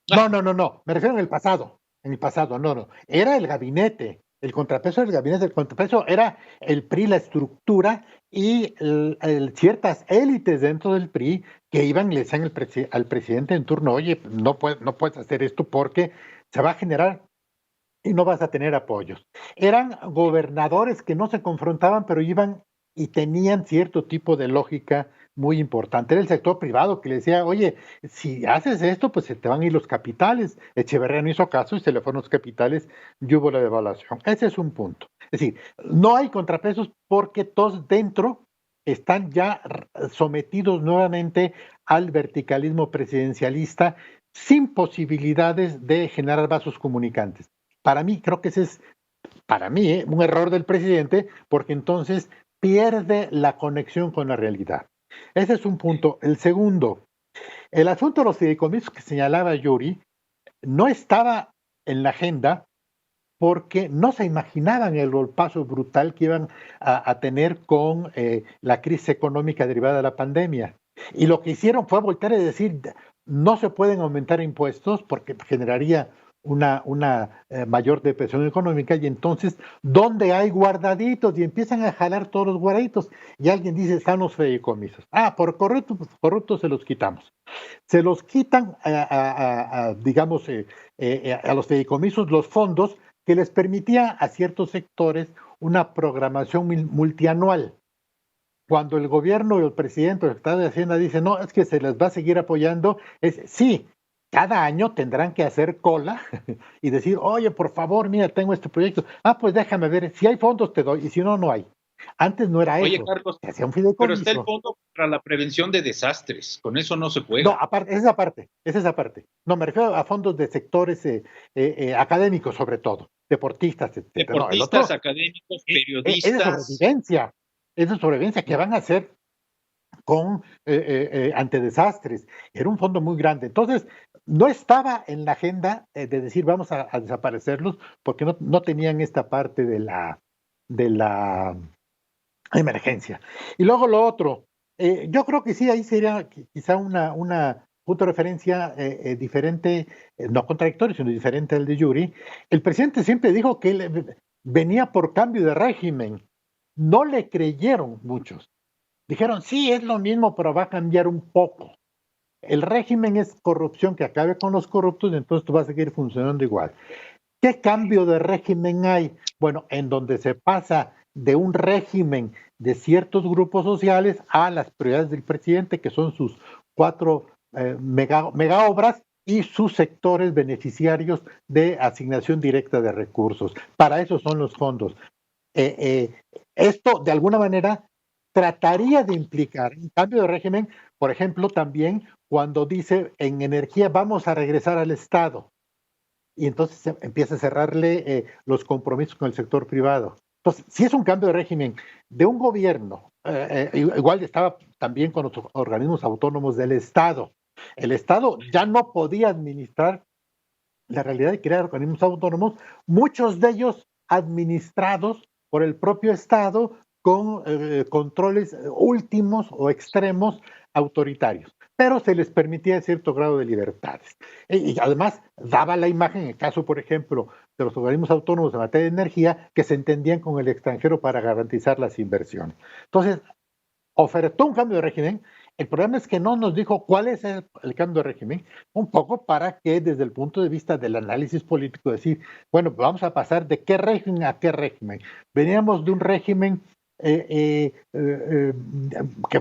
No. Me refiero en el pasado. En el pasado, no. Era el gabinete. El contrapeso del gabinete. El contrapeso era el PRI, la estructura y ciertas élites dentro del PRI que iban y le decían al presidente en turno, oye, no puedes hacer esto porque se va a generar y no vas a tener apoyos. Eran gobernadores que no se confrontaban, pero iban y tenían cierto tipo de lógica muy importante. Era el sector privado que le decía, oye, si haces esto, pues se te van a ir los capitales. Echeverría no hizo caso y se le fueron los capitales y hubo la devaluación. Ese es un punto. Es decir, no hay contrapesos porque todos dentro están ya sometidos nuevamente al verticalismo presidencialista sin posibilidades de generar vasos comunicantes. Para mí, creo que ese es, un error del presidente, porque entonces pierde la conexión con la realidad. Ese es un punto. El segundo, el asunto de los fideicomisos que señalaba Yuri no estaba en la agenda porque no se imaginaban el golpazo brutal que iban a tener con la crisis económica derivada de la pandemia. Y lo que hicieron fue voltear y decir, no se pueden aumentar impuestos porque generaría una mayor depresión económica, y entonces, ¿dónde hay guardaditos? Y empiezan a jalar todos los guardaditos. Y alguien dice, están los fideicomisos. Por corruptos se los quitamos. Se los quitan, digamos, a los fideicomisos los fondos que les permitía a ciertos sectores una programación multianual. Cuando el gobierno y el presidente o el secretario de Hacienda dice, no, es que se les va a seguir apoyando, sí, cada año tendrán que hacer cola y decir, oye, por favor, mira, tengo este proyecto. Pues déjame ver, si hay fondos te doy, y si no, no hay. Antes no era Oye, eso. Carlos, se hacía un fideicomiso. pero está el Fondo para la Prevención de Desastres. Con eso no se puede. No, aparte, esa es esa parte. No, me refiero a fondos de sectores académicos, sobre todo, deportistas, etc. Deportistas, académicos, periodistas. Es de sobrevivencia que van a hacer con ante desastres. Era un fondo muy grande. Entonces, no estaba en la agenda de decir vamos a desaparecerlos, porque no tenían esta parte de la emergencia. Y luego lo otro, yo creo que sí, ahí sería quizá una punto de referencia diferente, no contradictorio, sino diferente al de Yuri. El presidente siempre dijo que él venía por cambio de régimen. No le creyeron muchos. Dijeron, sí, es lo mismo, pero va a cambiar un poco. El régimen es corrupción, que acabe con los corruptos, y entonces tú vas a seguir funcionando igual. ¿Qué cambio de régimen hay? Bueno, en donde se pasa de un régimen de ciertos grupos sociales a las prioridades del presidente, que son sus 4 mega obras y sus sectores beneficiarios de asignación directa de recursos. Para eso son los fondos. Esto, de alguna manera, trataría de implicar un cambio de régimen, por ejemplo, también cuando dice en energía vamos a regresar al Estado. Y entonces se empieza a cerrarle los compromisos con el sector privado. Entonces, si es un cambio de régimen de un gobierno, igual estaba también con los organismos autónomos del Estado. El Estado ya no podía administrar la realidad de crear organismos autónomos, muchos de ellos administrados por el propio Estado con controles últimos o extremos autoritarios, pero se les permitía cierto grado de libertades. Y además daba la imagen, en el caso, por ejemplo, de los organismos autónomos en materia de energía, que se entendían con el extranjero para garantizar las inversiones. Entonces, ofertó un cambio de régimen. El problema es que no nos dijo cuál es el cambio de régimen, un poco para que desde el punto de vista del análisis político decir, bueno, vamos a pasar de qué régimen a qué régimen. Veníamos de un régimen que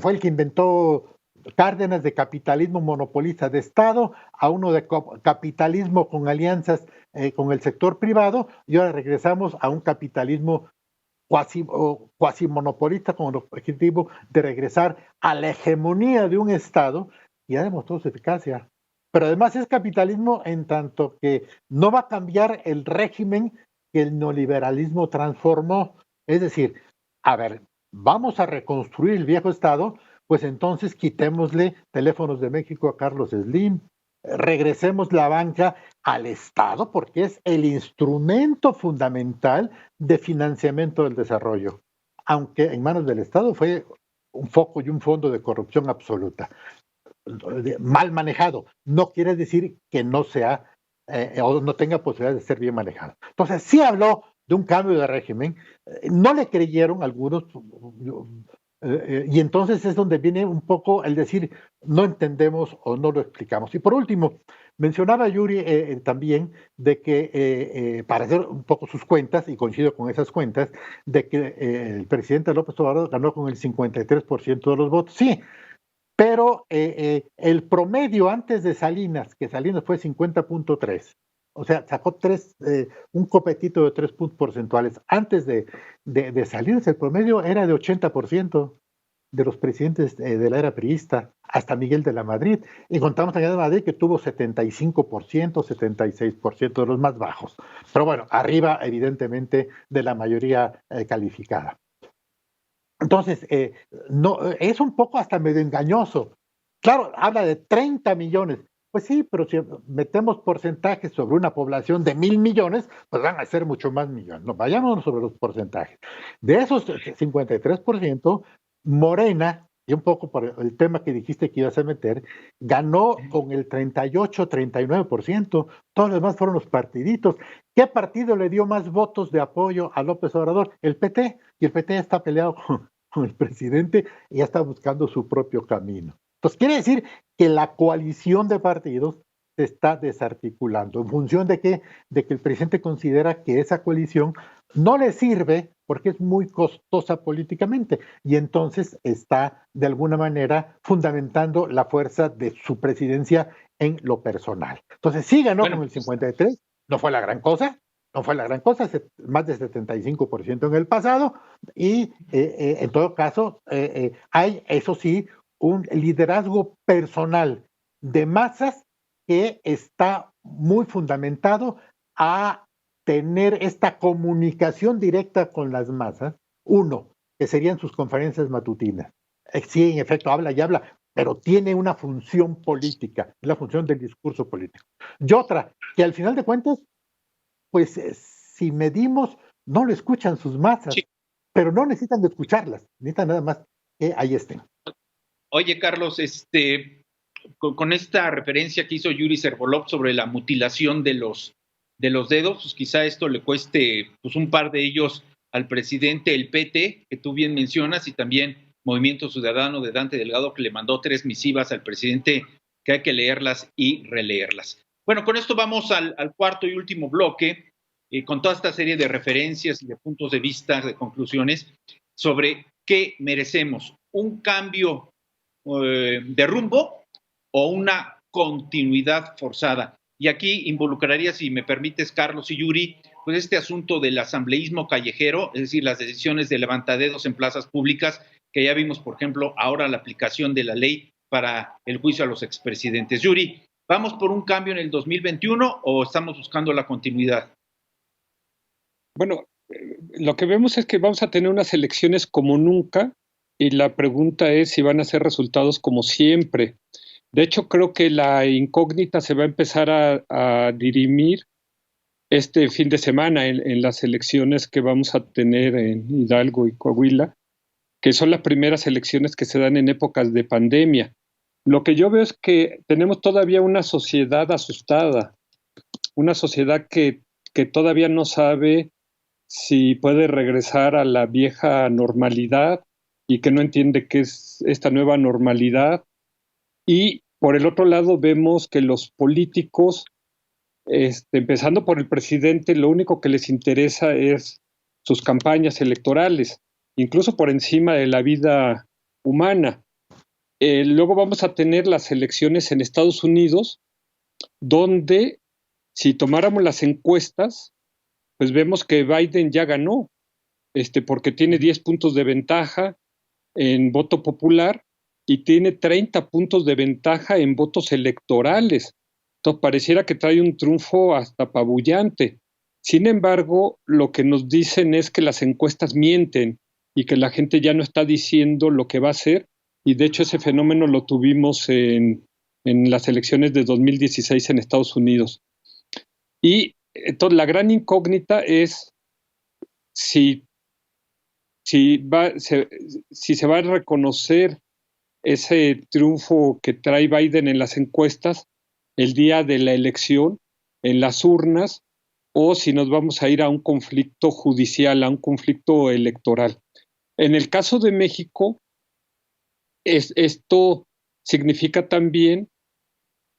fue el que inventó Cárdenas de capitalismo monopolista de Estado a uno de capitalismo con alianzas con el sector privado, y ahora regresamos a un capitalismo cuasi monopolista con el objetivo de regresar a la hegemonía de un Estado, y ha demostrado su eficacia. Pero además es capitalismo en tanto que no va a cambiar el régimen que el neoliberalismo transformó. Es decir, a ver, vamos a reconstruir el viejo Estado, pues entonces quitémosle Teléfonos de México a Carlos Slim, regresemos la banca al Estado porque es el instrumento fundamental de financiamiento del desarrollo, aunque en manos del Estado fue un foco y un fondo de corrupción absoluta. Mal manejado, no quiere decir que no sea o no tenga posibilidad de ser bien manejado. Entonces, sí habló de un cambio de régimen, no le creyeron algunos, y entonces es donde viene un poco el decir, no entendemos o no lo explicamos. Y por último, mencionaba Yuri también de que, para hacer un poco sus cuentas, y coincido con esas cuentas, de que el presidente López Obrador ganó con el 53% de los votos. Sí, pero el promedio antes de Salinas, que Salinas fue 50.3, o sea, sacó un copetito de 3 puntos porcentuales. Antes de Salinas, el promedio era de 80% de los presidentes de la era priista, hasta Miguel de la Madrid. Y contamos a Miguel de la Madrid que tuvo 75%, 76% de los más bajos. Pero bueno, arriba, evidentemente, de la mayoría calificada. Entonces, no, es un poco hasta medio engañoso. Claro, habla de 30 millones. Pues sí, pero si metemos porcentajes sobre una población de 1,000 millones, pues van a ser mucho más millones. No, vayámonos sobre los porcentajes. De esos 53%, Morena, y un poco por el tema que dijiste que ibas a meter, ganó con el 38, 39%. Todos los demás fueron los partiditos. ¿Qué partido le dio más votos de apoyo a López Obrador? El PT. Y el PT está peleado con el presidente y ya está buscando su propio camino. Entonces, quiere decir que la coalición de partidos se está desarticulando. ¿En función de qué? De que el presidente considera que esa coalición no le sirve porque es muy costosa políticamente y entonces está de alguna manera fundamentando la fuerza de su presidencia en lo personal. Entonces sí ganó con el 53, no fue la gran cosa, más de 75% en el pasado, y en todo caso hay, eso sí, un liderazgo personal de masas que está muy fundamentado a tener esta comunicación directa con las masas. Uno, que serían sus conferencias matutinas. Sí, en efecto, habla y habla, pero tiene una función política, es la función del discurso político. Y otra, que al final de cuentas, pues si medimos, no lo escuchan sus masas, sí, pero no necesitan de escucharlas, necesitan nada más que ahí estén. Oye, Carlos, con esta referencia que hizo Yuri Servolov sobre la mutilación de los dedos, pues quizá esto le cueste pues un par de ellos al presidente, el PT, que tú bien mencionas, y también Movimiento Ciudadano de Dante Delgado, que le mandó 3 misivas al presidente, que hay que leerlas y releerlas. Bueno, con esto vamos al cuarto y último bloque, con toda esta serie de referencias y de puntos de vista, de conclusiones, sobre qué merecemos, un cambio de rumbo o una continuidad forzada. Y aquí involucraría, si me permites, Carlos y Yuri, pues este asunto del asambleísmo callejero, es decir, las decisiones de levantadedos en plazas públicas, que ya vimos, por ejemplo, ahora la aplicación de la ley para el juicio a los expresidentes. Yuri, ¿vamos por un cambio en el 2021 o estamos buscando la continuidad? Bueno, lo que vemos es que vamos a tener unas elecciones como nunca, y la pregunta es si van a ser resultados como siempre. De hecho, creo que la incógnita se va a empezar a dirimir este fin de semana en las elecciones que vamos a tener en Hidalgo y Coahuila, que son las primeras elecciones que se dan en épocas de pandemia. Lo que yo veo es que tenemos todavía una sociedad asustada, una sociedad que todavía no sabe si puede regresar a la vieja normalidad y que no entiende qué es esta nueva normalidad. Y por el otro lado vemos que los políticos, empezando por el presidente, lo único que les interesa es sus campañas electorales, incluso por encima de la vida humana. Luego vamos a tener las elecciones en Estados Unidos, donde si tomáramos las encuestas, pues vemos que Biden ya ganó, porque tiene 10 puntos de ventaja en voto popular y tiene 30 puntos de ventaja en votos electorales. Entonces pareciera que trae un triunfo hasta apabullante. Sin embargo, lo que nos dicen es que las encuestas mienten y que la gente ya no está diciendo lo que va a hacer, y de hecho ese fenómeno lo tuvimos en las elecciones de 2016 en Estados Unidos. Y entonces la gran incógnita es si se va a reconocer ese triunfo que trae Biden en las encuestas el día de la elección, en las urnas, o si nos vamos a ir a un conflicto judicial, a un conflicto electoral. En el caso de México, esto significa también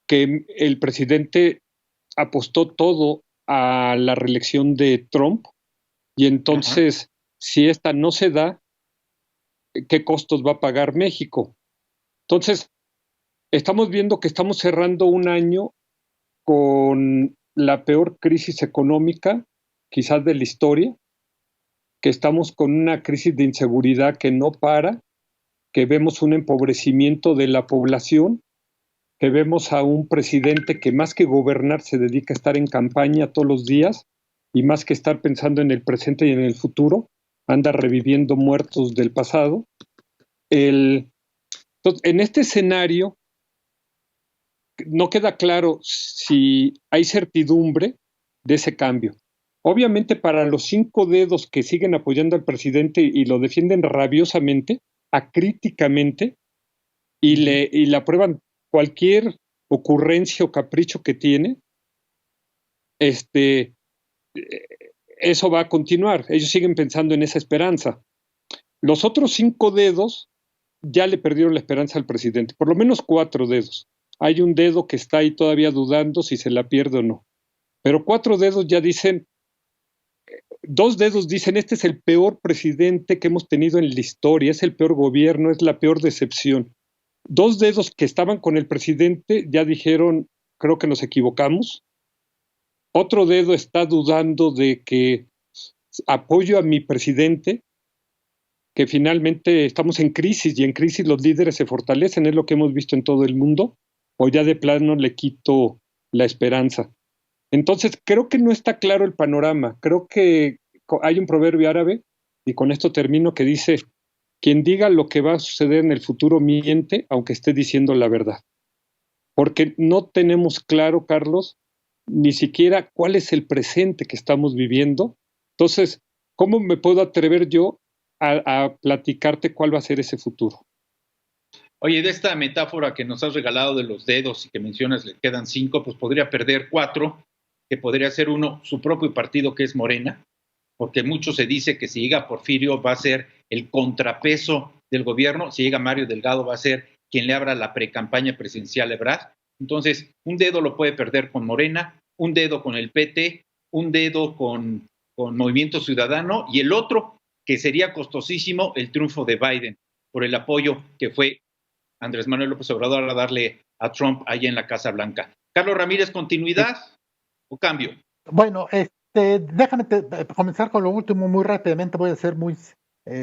que el presidente apostó todo a la reelección de Trump, y entonces, si esta no se da, ¿qué costos va a pagar México? Entonces, estamos viendo que estamos cerrando un año con la peor crisis económica, quizás de la historia, que estamos con una crisis de inseguridad que no para, que vemos un empobrecimiento de la población, que vemos a un presidente que más que gobernar se dedica a estar en campaña todos los días, y más que estar pensando en el presente y en el futuro, anda reviviendo muertos del pasado. Entonces, en este escenario, no queda claro si hay certidumbre de ese cambio. Obviamente, para los 5 dedos que siguen apoyando al presidente y lo defienden rabiosamente, acríticamente, y le aprueban cualquier ocurrencia o capricho que tiene, eso va a continuar. Ellos siguen pensando en esa esperanza. Los otros 5 dedos ya le perdieron la esperanza al presidente, por lo menos 4 dedos. Hay un dedo que está ahí todavía dudando si se la pierde o no. Pero 4 dedos ya dicen, 2 dedos dicen, este es el peor presidente que hemos tenido en la historia, es el peor gobierno, es la peor decepción. 2 dedos que estaban con el presidente ya dijeron, creo que nos equivocamos. Otro dedo está dudando de que apoyo a mi presidente, que finalmente estamos en crisis, y en crisis los líderes se fortalecen, es lo que hemos visto en todo el mundo, o ya de plano le quito la esperanza. Entonces, creo que no está claro el panorama. Creo que hay un proverbio árabe, y con esto termino, que dice, quien diga lo que va a suceder en el futuro miente, aunque esté diciendo la verdad. Porque no tenemos claro, Carlos, ni siquiera cuál es el presente que estamos viviendo. Entonces, ¿cómo me puedo atrever yo a platicarte cuál va a ser ese futuro? Oye, de esta metáfora que nos has regalado de los dedos y que mencionas le quedan 5, pues podría perder 4, que podría ser uno, su propio partido, que es Morena, porque mucho se dice que si llega Porfirio va a ser el contrapeso del gobierno, si llega Mario Delgado va a ser quien le abra la precampaña presidencial a Ebrard. Entonces, un dedo lo puede perder con Morena, un dedo con el PT, un dedo con Movimiento Ciudadano, y el otro, que sería costosísimo, el triunfo de Biden, por el apoyo que fue Andrés Manuel López Obrador a darle a Trump allá en la Casa Blanca. Carlos Ramírez, ¿continuidad o cambio? Bueno, déjame comenzar con lo último muy rápidamente, voy a ser muy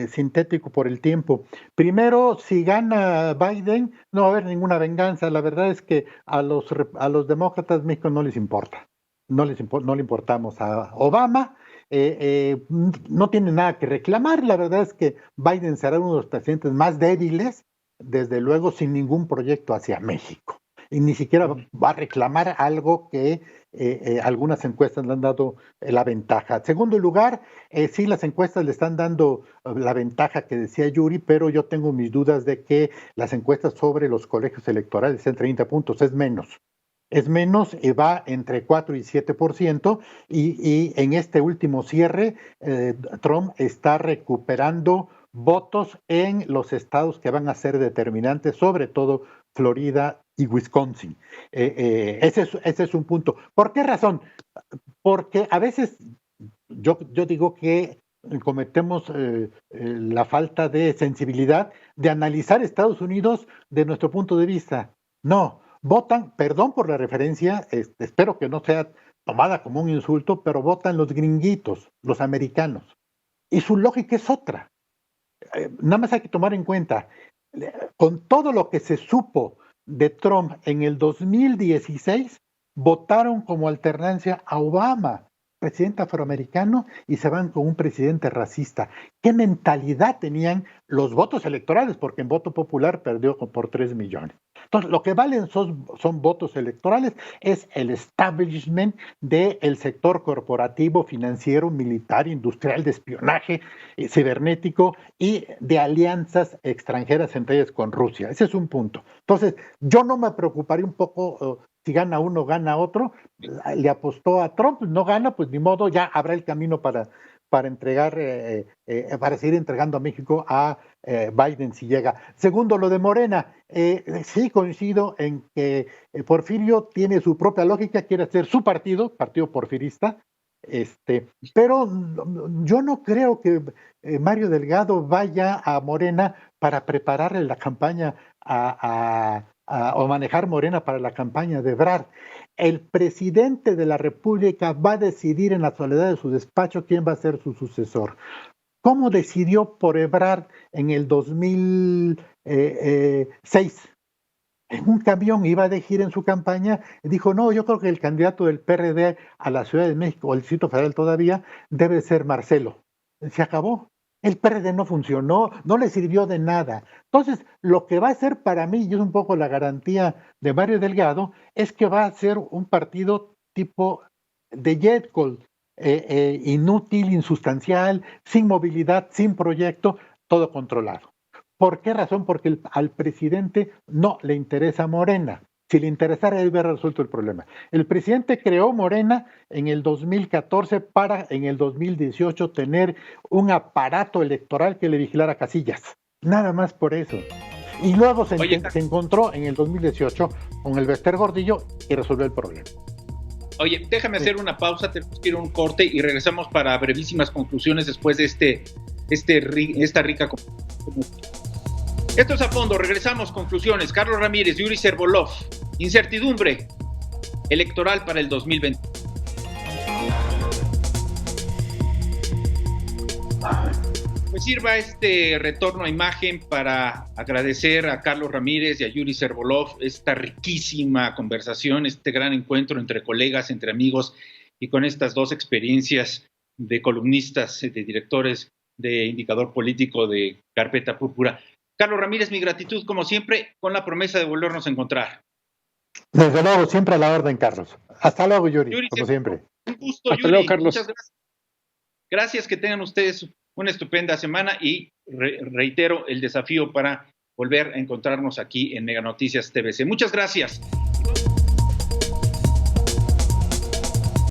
sintético por el tiempo. Primero, si gana Biden, no va a haber ninguna venganza. La verdad es que a los demócratas México no les importa. No le importamos a Obama. No tiene nada que reclamar. La verdad es que Biden será uno de los presidentes más débiles, desde luego sin ningún proyecto hacia México. Y ni siquiera va a reclamar algo que algunas encuestas le han dado la ventaja. En segundo lugar, sí, las encuestas le están dando la ventaja que decía Yuri, pero yo tengo mis dudas de que las encuestas sobre los colegios electorales en 30 puntos es menos. Es menos, va entre 4 y 7%, y en este último cierre, Trump está recuperando votos en los estados que van a ser determinantes, sobre todo Florida y Wisconsin. Ese es un punto. ¿Por qué razón? Porque a veces yo digo que cometemos la falta de sensibilidad de analizar Estados Unidos de nuestro punto de vista. No, votan, perdón por la referencia, espero que no sea tomada como un insulto, pero votan los gringuitos, los americanos. Y su lógica es otra. Nada más hay que tomar en cuenta, con todo lo que se supo de Trump en el 2016, votaron como alternancia a Obama, presidente afroamericano, y se van con un presidente racista. ¿Qué mentalidad tenían los votos electorales? Porque en voto popular perdió por 3 millones. Entonces, lo que valen son votos electorales, es el establishment del sector corporativo, financiero, militar, industrial, de espionaje, cibernético y de alianzas extranjeras, entre ellas con Rusia. Ese es un punto. Entonces, yo no me preocuparía un poco si gana uno, gana otro. Le apostó a Trump, no gana, pues ni modo, ya habrá el camino para entregar, para seguir entregando a México a Biden si llega. Segundo, lo de Morena. Sí coincido en que Porfirio tiene su propia lógica, quiere hacer su partido porfirista, pero yo no creo que Mario Delgado vaya a Morena para prepararle la campaña o manejar Morena para la campaña de Ebrard. El presidente de la República va a decidir en la soledad de su despacho quién va a ser su sucesor. ¿Cómo decidió por Ebrard en el 2006? En un camión iba de gira en su campaña y dijo, no, yo creo que el candidato del PRD a la Ciudad de México, o el Distrito Federal todavía, debe ser Marcelo. Se acabó. El PRD no funcionó, no le sirvió de nada. Entonces, lo que va a ser para mí, y es un poco la garantía de Mario Delgado, es que va a ser un partido tipo de Jetcol, inútil, insustancial, sin movilidad, sin proyecto, todo controlado. ¿Por qué razón? Porque al presidente no le interesa Morena. Si le interesara, él hubiera resuelto el problema. El presidente creó Morena en el 2014 para en el 2018 tener un aparato electoral que le vigilara casillas. Nada más por eso. Y luego se encontró en el 2018 con el Bester Gordillo y resolvió el problema. Oye, déjame hacer una pausa, tenemos que ir a un corte y regresamos para brevísimas conclusiones después de esta rica conversación. Esto es A Fondo, regresamos, conclusiones. Carlos Ramírez, Yuri Servolov, incertidumbre electoral para el 2020. Pues sirva este retorno a imagen para agradecer a Carlos Ramírez y a Yuri Servolov esta riquísima conversación, este gran encuentro entre colegas, entre amigos y con estas dos experiencias de columnistas, de directores de Indicador Político de Carpeta Púrpura. Carlos Ramírez, mi gratitud como siempre, con la promesa de volvernos a encontrar. Desde luego, siempre a la orden, Carlos. Hasta luego, Yuri como siempre. Un gusto, Hasta luego, Carlos. Muchas gracias. Gracias, que tengan ustedes una estupenda semana y reitero el desafío para volver a encontrarnos aquí en Mega Noticias TVC. Muchas gracias.